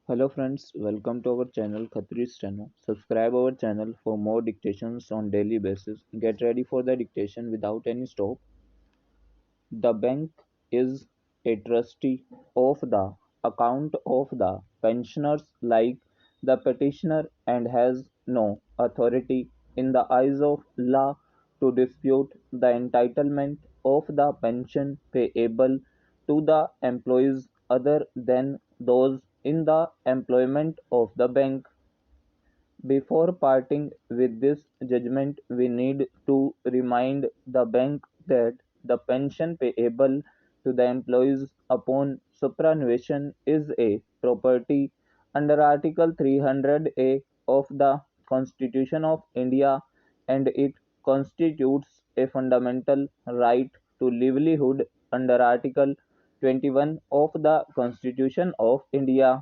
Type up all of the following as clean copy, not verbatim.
Hello friends, welcome to our channel Khatri Steno. Subscribe our channel for more dictations on daily basis. Get ready for the dictation without any stop. The bank is a trustee of the account of the pensioners like the petitioner and has no authority in the eyes of law to dispute the entitlement of the pension payable to the employees other than those in the employment of the bank. Before parting with this judgment, we need to remind the bank that the pension payable to the employees upon superannuation is a property under Article 300A of the Constitution of India, and it constitutes a fundamental right to livelihood under Article 21 of the Constitution of India.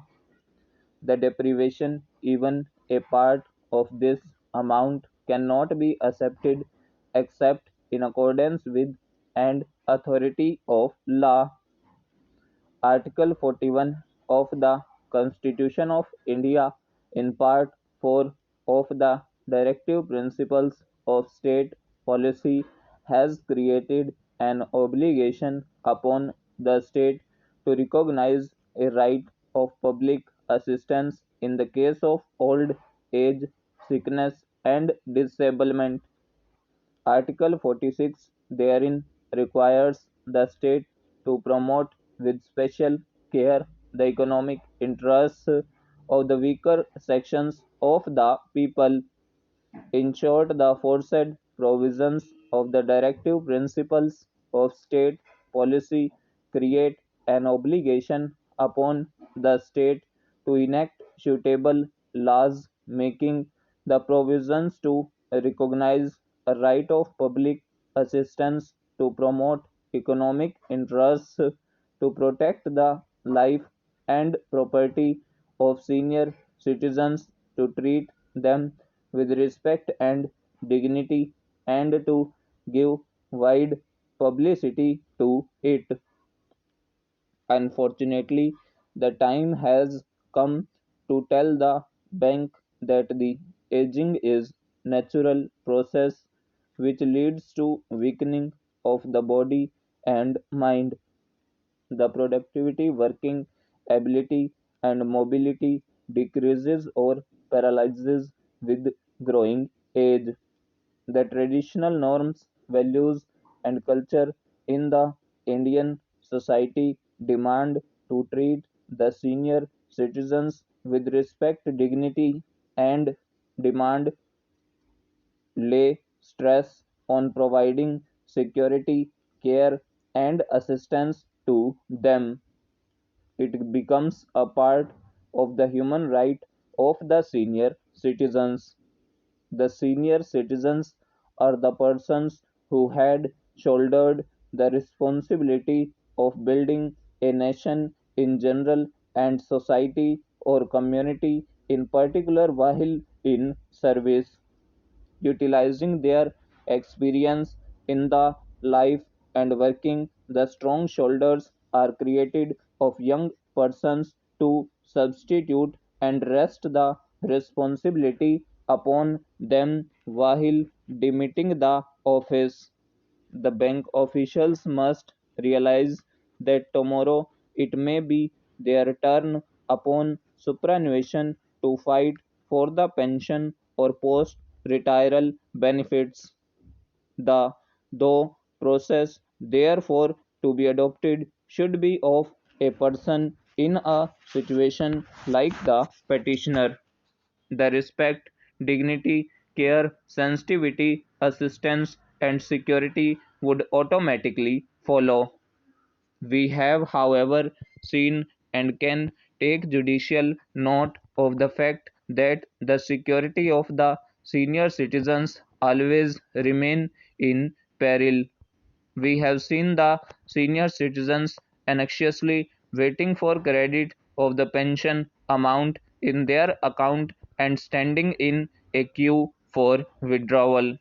The deprivation, even a part of this amount, cannot be accepted except in accordance with and authority of law. Article 41 of the Constitution of India, in Part 4 of the Directive Principles of State Policy, has created an obligation upon the state to recognize a right of public assistance in the case of old age, sickness, and disablement. Article 46 therein requires the state to promote with special care the economic interests of the weaker sections of the people. In short, the aforesaid provisions of the directive principles of state policy create an obligation upon the state to enact suitable laws making the provisions to recognize a right of public assistance, to promote economic interests, to protect the life and property of senior citizens, to treat them with respect and dignity, and to give wide publicity to it. Unfortunately, the time has come to tell the bank that the aging is natural process which leads to weakening of the body and mind. The productivity, working ability, and mobility decreases or paralyzes with growing age. The traditional norms, values, and culture in the Indian society demand to treat the senior citizens with respect, dignity, and demand lay stress on providing security, care, and assistance to them. It becomes a part of the human right of the senior citizens. The senior citizens are the persons who had shouldered the responsibility of building a nation in general and society or community in particular while in service, utilizing their experience in the life and working. The strong shoulders are created of young persons to substitute and rest the responsibility upon them while demitting the office. The bank officials must realize that tomorrow it may be their turn upon superannuation to fight for the pension or post retirement benefits. The though process therefore to be adopted should be of a person in a situation like the petitioner. The respect, dignity, care, sensitivity, assistance, and security would automatically follow. We have, however, seen and can take judicial note of the fact that the security of the senior citizens always remain in peril. We have seen the senior citizens anxiously waiting for credit of the pension amount in their account and standing in a queue for withdrawal.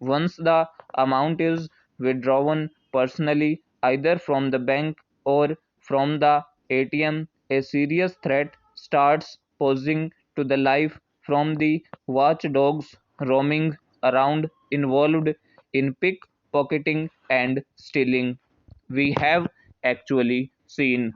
Once the amount is withdrawn personally, either from the bank or from the ATM, a serious threat starts posing to the life from the watchdogs roaming around involved in pickpocketing and stealing. We have actually seen